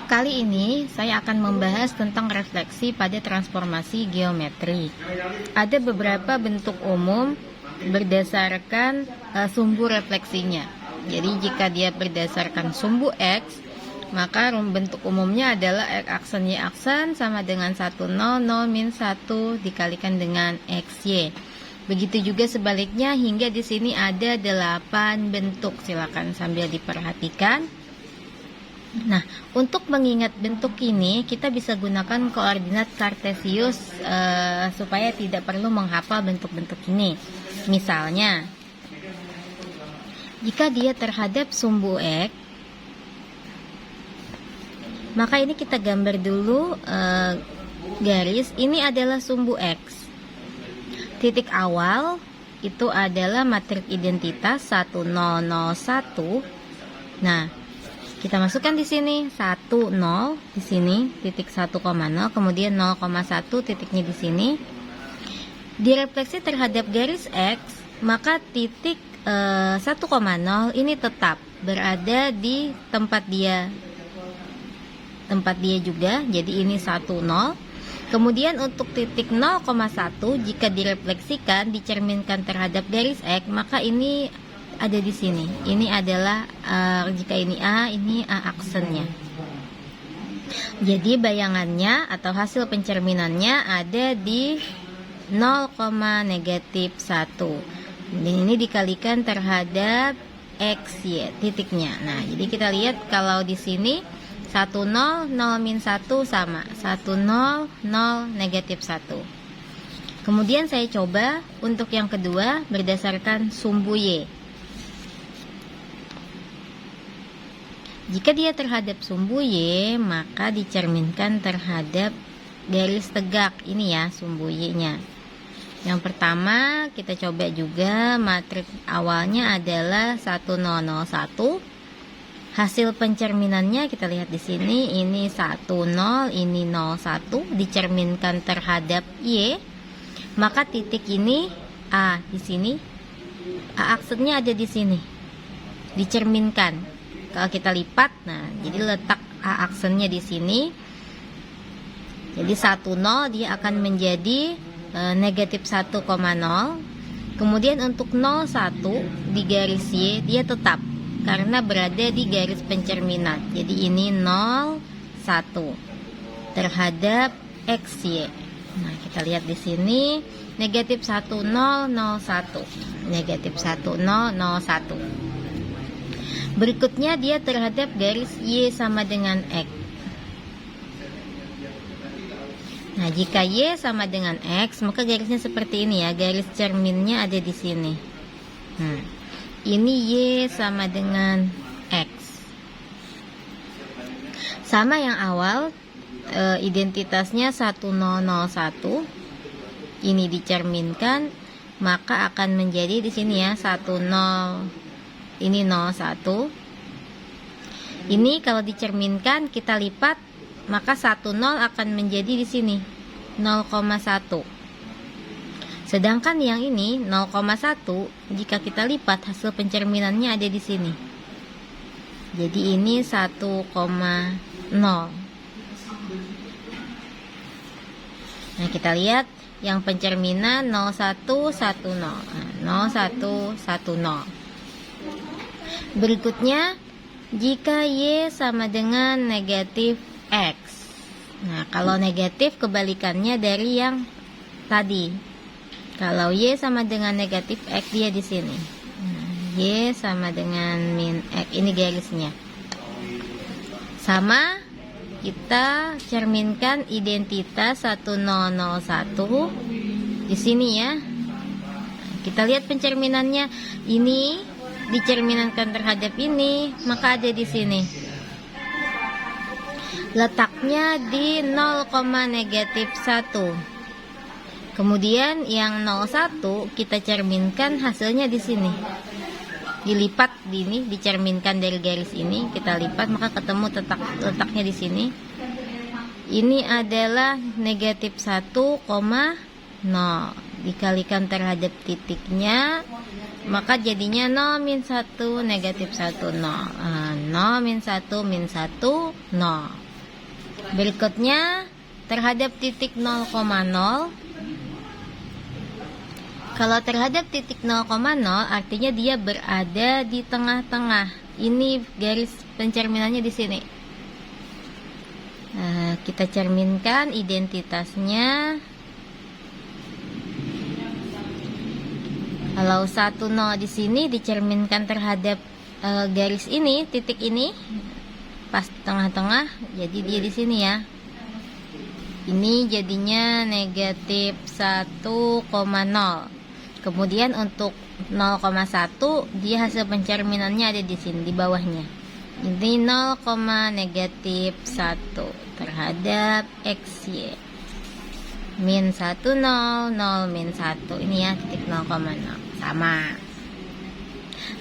Kali ini saya akan membahas tentang refleksi pada transformasi geometri. Ada beberapa bentuk umum berdasarkan sumbu refleksinya. Jadi jika dia berdasarkan sumbu X, maka bentuk umumnya adalah X aksen Y aksen sama dengan 1, 0, 0, min 1 dikalikan dengan XY. Begitu juga sebaliknya, hingga di sini ada 8 bentuk. Silakan sambil diperhatikan. Nah, untuk mengingat bentuk ini, kita bisa gunakan koordinat kartesius supaya tidak perlu menghafal bentuk-bentuk ini. Misalnya, jika dia terhadap sumbu X, maka ini kita gambar dulu garis. Ini adalah sumbu X. Titik awal itu adalah matrik identitas 1, 0, 0, 1. Nah, kita masukkan di sini 1, 0 di sini, titik 1,0, kemudian 0,1 titiknya di sini. Direfleksi terhadap garis X, maka titik 1,0 ini tetap berada di tempat dia juga. Jadi ini 1, 0. Kemudian untuk titik 0,1 jika direfleksikan dicerminkan terhadap garis X, maka ini ada di sini. Ini adalah jika ini A aksennya. Jadi bayangannya atau hasil pencerminannya ada di 0,-1. Ini dikalikan terhadap XY titiknya. Nah, jadi kita lihat kalau di sini 1, 0, 0, min 1 sama 1, 0, 0, -1. Kemudian saya coba untuk yang kedua berdasarkan sumbu Y. Jika dia terhadap sumbu Y, maka dicerminkan terhadap garis tegak. Ini ya sumbu Y-nya. Yang pertama kita coba juga matrik awalnya adalah 1, 0, 0, 1. Hasil pencerminannya kita lihat di sini. Ini 1, 0, ini 0, 1 dicerminkan terhadap Y. Maka titik ini A di sini. A aksennya ada di sini. Dicerminkan. Kalau kita lipat, nah jadi letak A aksennya di sini. Jadi 1, 0 dia akan menjadi -1,0. Kemudian untuk 0, 1 di garis Y dia tetap karena berada di garis pencerminan. Jadi ini 0, 1 terhadap XY. Nah, kita lihat di sini -1, 0, 0, 1. -1, 0, 0, 1. Berikutnya dia terhadap garis Y sama dengan X. Nah, jika Y sama dengan X, maka garisnya seperti ini ya. Garis cerminnya ada di sini. Ini Y sama dengan X. Sama yang awal, identitasnya 1, 0, 0, 1. Ini dicerminkan, maka akan menjadi di sini ya 1, 0. Ini 0, 1. Ini kalau dicerminkan kita lipat, maka 1, 0 akan menjadi di sini 0,1. Sedangkan yang ini 0,1 jika kita lipat hasil pencerminannya ada di sini. Jadi ini 1,0. Nah, kita lihat yang pencerminan 01, 10. 01, 10. Berikutnya jika Y sama dengan negatif X. Nah, kalau negatif kebalikannya dari yang tadi. Kalau Y sama dengan negatif X dia di sini. Y sama dengan min X, ini garisnya. Sama, kita cerminkan identitas 1001 di sini ya. Kita lihat pencerminannya, ini dicerminkan terhadap ini, maka ada di sini. Letaknya di 0,-1. Kemudian yang 01 kita cerminkan hasilnya di sini. Dilipat di ini, dicerminkan dari garis ini, kita lipat maka ketemu letaknya di sini. Ini adalah -1,0 dikalikan terhadap titiknya, maka jadinya 0, min 1, -1, 0. 0, min 1, min 1, 0. Berikutnya terhadap titik 0,0. Kalau terhadap titik 0,0 artinya dia berada di tengah-tengah. Ini garis pencerminannya di sini. Nah, kita cerminkan identitasnya. Kalau 10 di sini dicerminkan terhadap garis ini, titik ini pas tengah-tengah, jadi dia di sini ya. Ini jadinya negatif 1,0. Kemudian untuk 0,1 dia hasil pencerminannya ada di sini di bawahnya. Ini 0, negatif 1 terhadap XY. Min 1, 0, 0, min 1. Ini ya titik 0,0. Sama.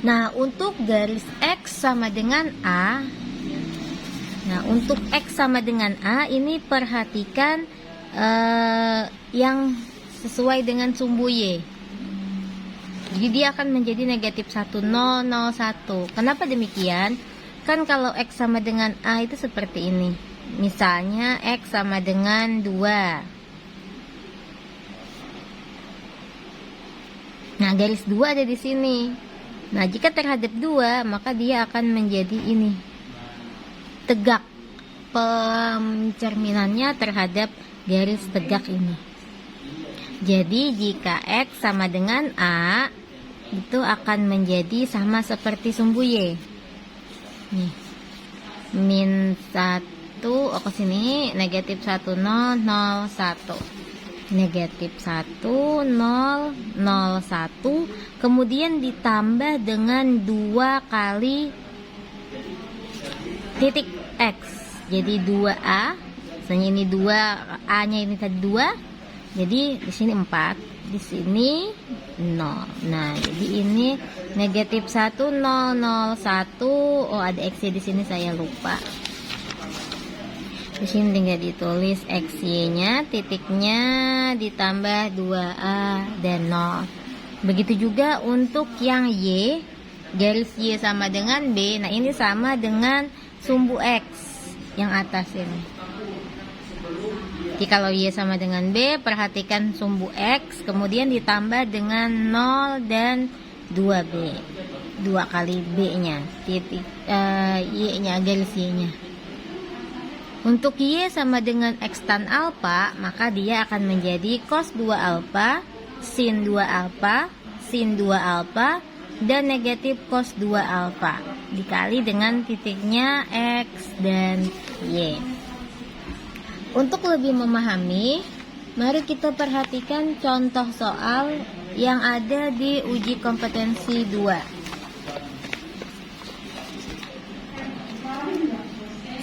Nah, untuk garis X sama dengan A. Nah, untuk X sama dengan A ini perhatikan yang sesuai dengan sumbu Y. Jadi dia akan menjadi negatif 1, 0, 0, 1. Kenapa demikian? Kan kalau X sama dengan A itu seperti ini. Misalnya X sama dengan 2. Nah, garis 2 ada di sini. Nah, jika terhadap 2, maka dia akan menjadi ini. Tegak. Pencerminannya terhadap garis tegak ini. Jadi jika X sama dengan A, itu akan menjadi sama seperti sumbu Y. Nih. Min 1, ke sini negatif 1, 0, 0, 1. Negatif 1, 0, 0, 1. Kemudian ditambah dengan 2 kali titik X. Jadi 2A. Misalnya ini 2, A-nya ini tadi 2. Jadi di sini 4. Di sini 0. Nah, jadi ini negatif 1, 0, 0, 1. Oh, ada X-nya di sini, saya lupa. Di sini tinggal ditulis XY-nya, titiknya ditambah 2A dan 0. Begitu juga untuk yang Y, garis Y sama dengan B. Nah, ini sama dengan sumbu X yang atas ini. Jadi kalau Y sama dengan B, perhatikan sumbu X, kemudian ditambah dengan 0 dan 2B. 2 kali B-nya, titik Y-nya, garis Y-nya. Untuk Y sama dengan X tan alfa, maka dia akan menjadi cos 2 alfa, sin 2 alfa, sin 2 alfa, dan negatif cos 2 alfa. Dikali dengan titiknya X dan Y. Untuk lebih memahami, mari kita perhatikan contoh soal yang ada di uji kompetensi 2.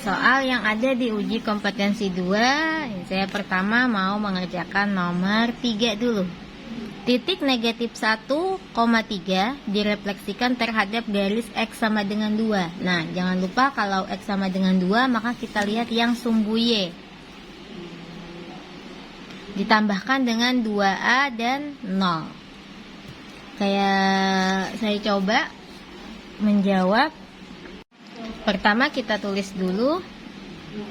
Soal yang ada di uji kompetensi 2, saya pertama mau mengerjakan nomor 3 dulu. Titik negatif 1,3 direfleksikan terhadap garis X sama dengan 2. Nah, jangan lupa kalau X sama dengan 2, maka kita lihat yang sumbu Y. Ditambahkan dengan 2A dan 0. Saya coba menjawab. Pertama kita tulis dulu.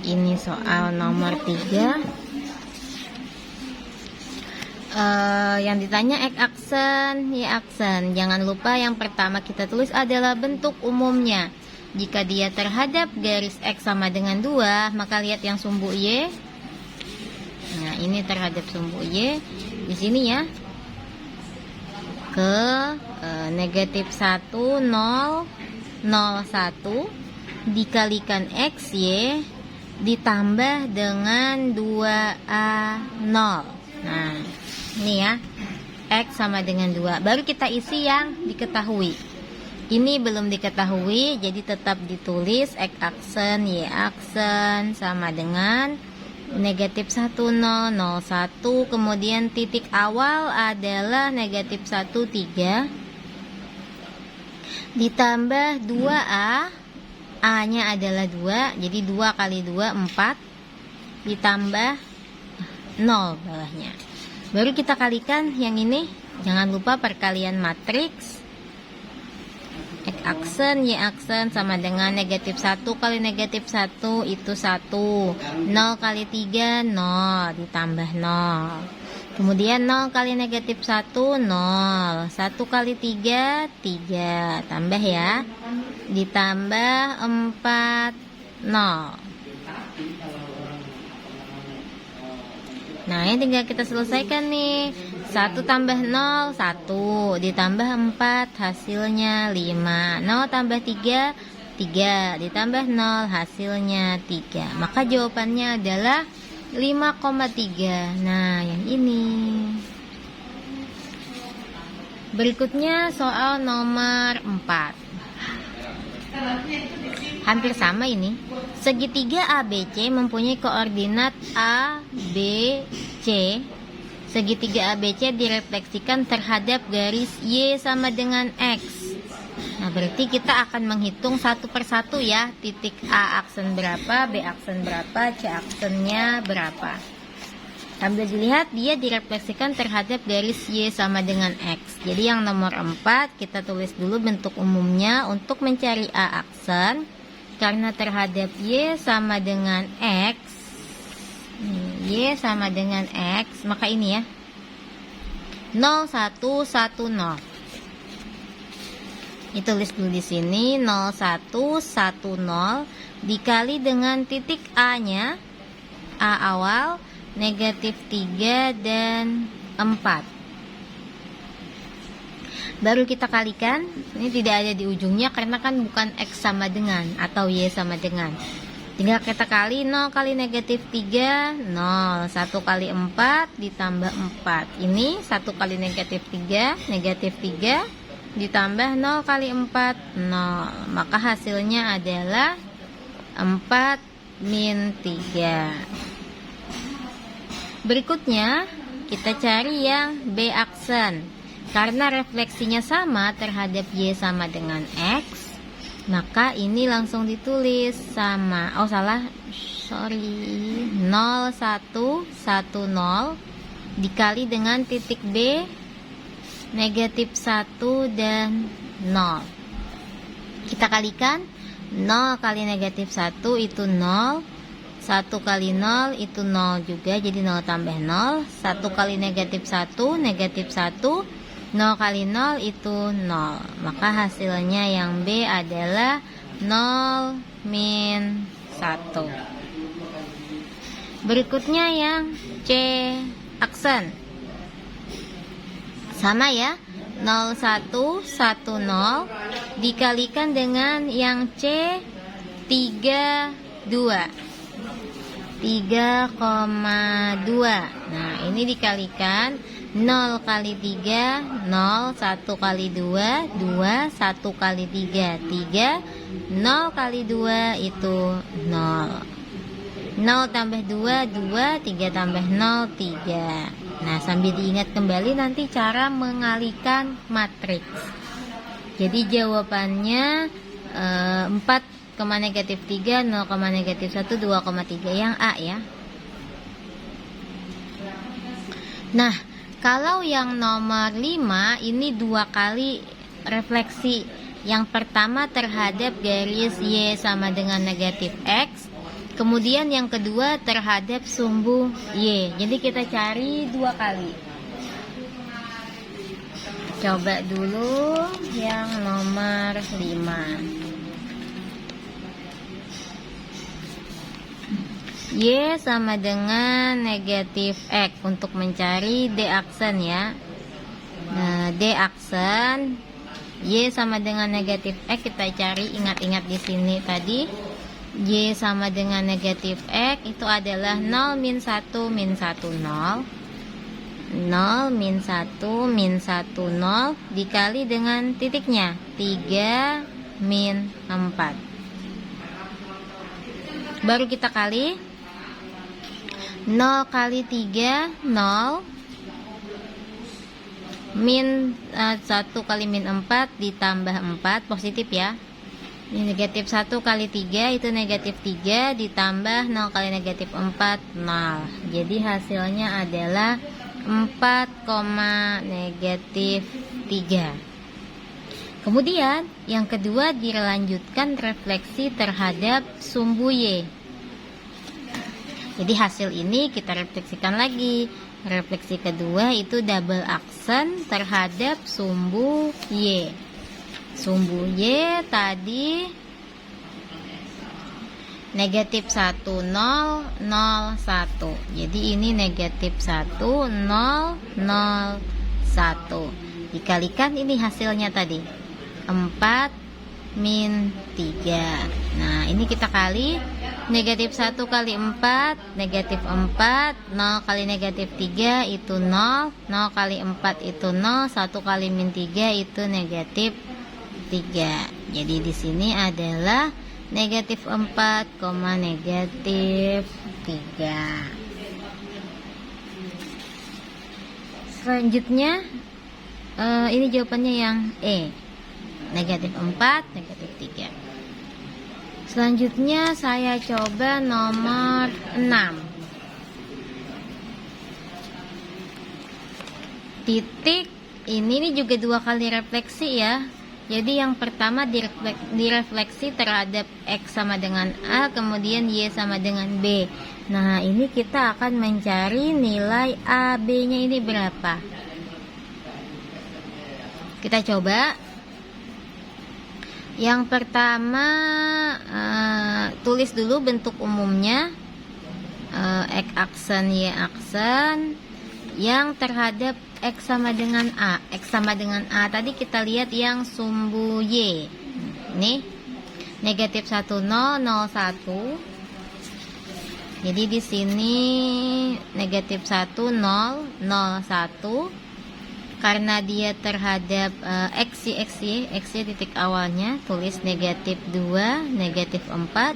Ini soal nomor 3. Yang ditanya X aksen, Y aksen. Jangan lupa yang pertama kita tulis adalah bentuk umumnya. Jika dia terhadap garis X sama dengan 2, maka lihat yang sumbu Y. Nah, ini terhadap sumbu Y di sini ya. Ke negatif 1, 0, 0, 1 dikalikan XY ditambah dengan 2A 0. Nah, ini ya. X sama dengan 2. Baru kita isi yang diketahui. Ini belum diketahui, jadi tetap ditulis X aksen, Y aksen sama dengan negatif 1, 0, 0, 1. Kemudian titik awal adalah negatif 1, 3. Ditambah 2A. A-nya adalah 2. Jadi 2 kali 2, 4. Ditambah 0 bawahnya. Baru kita kalikan yang ini. Jangan lupa perkalian matriks. X aksen, Y aksen sama dengan negatif 1 kali negatif 1 itu 1. 0 kali 3, 0. Ditambah 0. Kemudian 0 kali negatif 1, 0. 1 kali 3, 3. Tambah ya. Ditambah 4, 0. Nah, ini tinggal kita selesaikan nih. 1 tambah 0, 1. Ditambah 4, hasilnya 5. 0 tambah 3, 3. Ditambah 0, hasilnya 3. Maka jawabannya adalah 5,3. Nah, yang ini. Berikutnya soal nomor 4. Hampir sama ini. Segitiga ABC mempunyai koordinat A, B, C. Segitiga ABC direfleksikan terhadap garis Y sama dengan X. Nah, berarti kita akan menghitung satu persatu ya. Titik A aksen berapa, B aksen berapa, C aksennya berapa. Sambil dilihat dia direfleksikan terhadap garis Y sama dengan X. Jadi yang nomor 4 kita tulis dulu bentuk umumnya untuk mencari A aksen. Karena terhadap Y sama dengan X, Y sama dengan X, maka ini ya 0, 1, 1, 0. Ditulis dulu di sini 0, 1, 1, 0 dikali dengan titik A-nya, A awal, negatif 3 dan 4. Baru kita kalikan, ini tidak ada di ujungnya karena kan bukan X sama dengan atau Y sama dengan. Tinggal kita kali 0 kali negatif 3, 0. 1 kali 4 ditambah 4. Ini 1 kali negatif 3, negatif 3 ditambah 0 kali 4, 0. Maka hasilnya adalah 4 min 3. Berikutnya kita cari yang B aksen. Karena refleksinya sama terhadap Y sama dengan X, maka ini langsung ditulis sama. Oh salah, sorry. 0, 1, 1, 0 dikali dengan titik B, negatif 1 dan 0. Kita kalikan 0 kali negatif 1 itu 0. 1 kali 0 itu 0 juga, jadi 0 tambah 0. 1 kali negatif 1, negatif 1. 0 kali 0 itu 0. Maka hasilnya yang B adalah 0 min 1. Berikutnya yang C aksen. Sama ya. 0, 1, 1, 0 dikalikan dengan yang C 3, 2. 3,2. Nah, ini dikalikan 0 kali 3, 0, 1 kali 2, 2, 1 kali 3, 3, 0 kali 2 itu 0. 0 tambah 2, 2, 3 tambah 0, 3. Nah, sambil diingat kembali nanti cara mengalihkan matriks. Jadi jawabannya 4, negatif 3, 0, negatif 1, 2,3 yang A ya. Nah, kalau yang nomor 5 ini 2 kali refleksi. Yang pertama terhadap garis Y sama dengan negatif X. Kemudian yang kedua terhadap sumbu Y. Jadi kita cari 2 kali. Coba dulu yang nomor 5. Y sama dengan negatif X untuk mencari D aksen ya. Nah, D aksen Y sama dengan negatif X kita cari, ingat-ingat di sini tadi Y sama dengan negatif X itu adalah 0 min 1 min 1 0. 0 min 1 min 1 0 dikali dengan titiknya 3 min 4. Baru kita kali 0 kali 3, 0 min 1 kali min 4 ditambah 4 positif ya. Ini negatif 1 kali 3 itu negatif 3 ditambah 0 kali negatif 4, 0. Jadi hasilnya adalah 4, negatif 3. Kemudian Yang kedua, dilanjutkan refleksi terhadap sumbu Y. Jadi hasil ini kita refleksikan lagi. Refleksi kedua itu double aksen terhadap sumbu Y. Sumbu Y tadi negatif 1, 0, 0, 1. Jadi ini negatif 1, 0, 0, 1. Dikalikan ini hasilnya tadi 4 min 3. Nah ini kita kali. Negatif 1 kali 4 negatif 4. 0 kali negatif 3 itu 0. 0 kali 4 itu 0. 1 kali min 3 itu negatif 3. Jadi di sini adalah negatif 4, negatif 3. Selanjutnya ini jawabannya yang E, negatif 4, negatif 3. Selanjutnya saya coba nomor 6. Titik ini juga 2 kali refleksi ya. Jadi yang pertama direfleksi terhadap X sama dengan A, kemudian Y sama dengan B. Nah ini kita akan mencari nilai A, B nya ini berapa. Kita coba. Yang pertama tulis dulu bentuk umumnya, X aksen Y aksen yang terhadap X sama dengan A. X sama dengan A tadi kita lihat yang sumbu Y. Nih negatif 1, 0, 0, 1. Jadi di sini negatif 1, 0, 0, 1. Karena dia terhadap X titik awalnya, tulis negatif 2, negatif 4.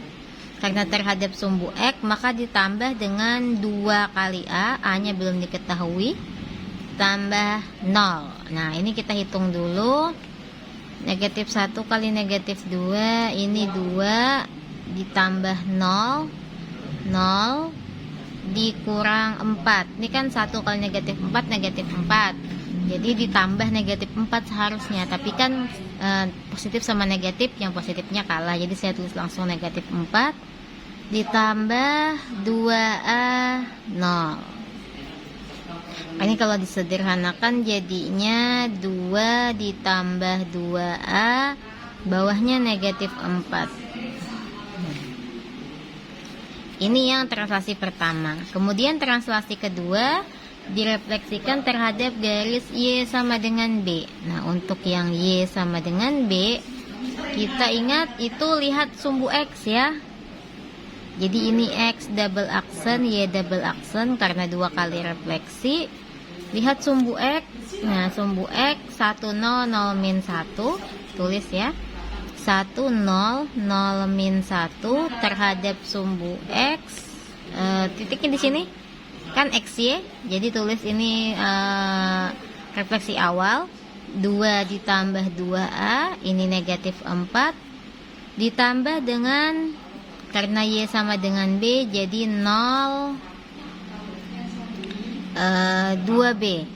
Karena terhadap sumbu X, maka ditambah dengan 2 kali A, A-nya belum diketahui, tambah 0. Nah, ini kita hitung dulu. Negatif 1 kali negatif 2, ini 2, ditambah 0, 0, dikurang 4. Ini kan 1 kali negatif 4, negatif 4. Jadi ditambah negatif 4 seharusnya, tapi kan positif sama negatif, yang positifnya kalah. Jadi saya tulis langsung negatif 4 ditambah 2A 0. Ini kalau disederhanakan jadinya 2 ditambah 2A, bawahnya negatif 4. Ini yang translasi pertama. Kemudian translasi kedua direfleksikan terhadap garis Y sama dengan B. Nah, untuk yang Y sama dengan B, kita ingat itu lihat sumbu X ya. Jadi ini X double aksen, Y double aksen karena 2 kali refleksi. Lihat sumbu X. Nah, sumbu X 1, 0, 0, min 1. Tulis ya. 1, 0, 0, min 1 terhadap sumbu X. Titiknya di sini. Kan XY, jadi tulis ini refleksi awal. 2 ditambah 2A, ini negatif 4, ditambah dengan, karena Y sama dengan B, jadi 0, 2B.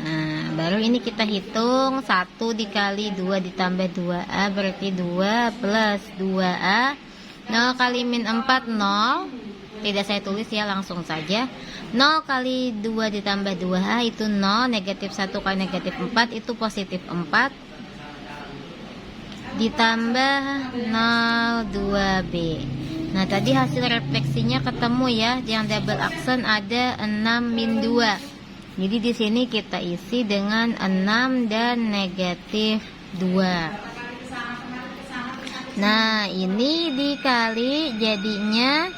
Nah, baru ini kita hitung 1 dikali 2 ditambah 2A berarti 2 plus 2A. 0 kali min 4 0. Tidak saya tulis ya, langsung saja. 0 kali 2 ditambah 2A itu 0. Negatif 1 kali negatif 4 itu positif 4. Ditambah 0, 2B. Nah tadi hasil refleksinya ketemu ya. Yang double aksen ada 6 min 2. Jadi di sini kita isi dengan 6 dan negatif 2. Nah ini dikali jadinya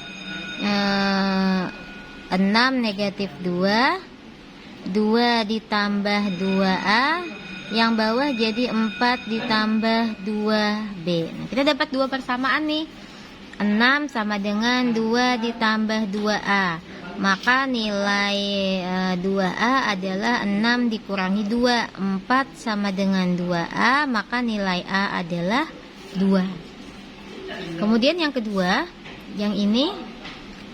6 negatif 2, 2 ditambah 2A, yang bawah jadi 4 ditambah 2B. Nah, kita dapat 2 persamaan nih. 6 sama dengan 2 ditambah 2A. Maka nilai 2A adalah 6 dikurangi 2. 4 sama dengan 2A, maka nilai A adalah 2. Kemudian yang kedua, yang ini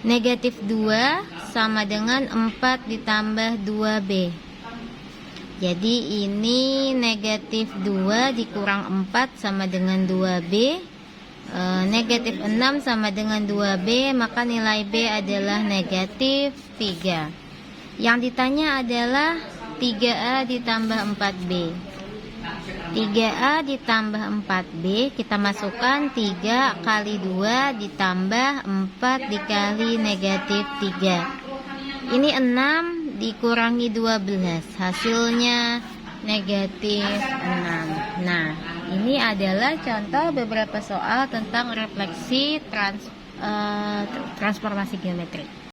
negatif 2 sama dengan 4 ditambah 2B. Jadi ini negatif 2 dikurang 4 sama dengan 2B. Negatif 6 sama dengan 2B, maka nilai B adalah negatif 3. Yang ditanya adalah 3A ditambah 4B. 3A ditambah 4B, kita masukkan 3 kali 2 ditambah 4 dikali negatif 3. Ini 6 dikurangi 12, hasilnya negatif 6. Nah, ini adalah contoh beberapa soal tentang refleksi transformasi geometri.